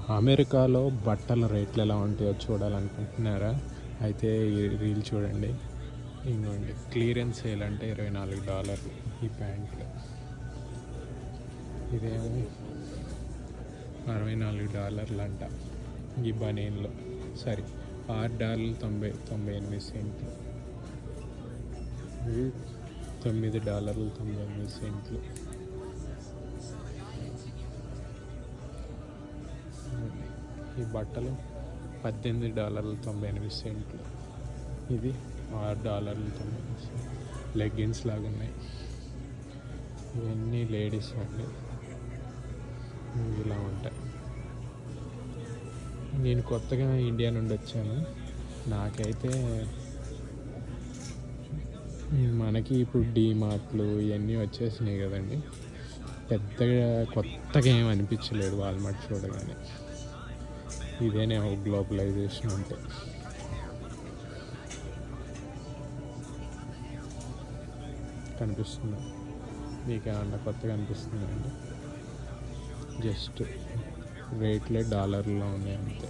అమెరికాలో బట్టల రేట్లు ఎలా ఉంటాయో చూడాలనుకుంటున్నారా? అయితే ఈ రీల్ చూడండి. ఇంకోండి, క్లియరెన్స్ సేల్ అంటే $24 ఈ ప్యాంట్లు. ఇదేమో $64 అంట ఈ బనీన్లు. సరే, $6.98. ఇవి $9.98. ఈ బట్టలు $18.98. ఇది $6.98. లెగ్గిన్స్ లాగా ఉన్నాయి. ఇవన్నీ లేడీస్ అండి. ఇలా ఉంటాయి. నేను కొత్తగా ఇండియా నుండి వచ్చాను. నాకైతే మనకి ఇప్పుడు డీమార్ట్లు ఇవన్నీ వచ్చేసినాయి కదండి. పెద్దగా కొత్తగా ఏం అనిపించలేదు వాల్మార్ట్ చూడగానే. ఇదేనే గ్లోబలైజేషన్ అంటే. కనిపిస్తుంది మీకు ఏమన్నా కొత్తగా అనిపిస్తుందండి? జస్ట్ రేట్లే డాలర్లో ఉన్నాయి అంతే.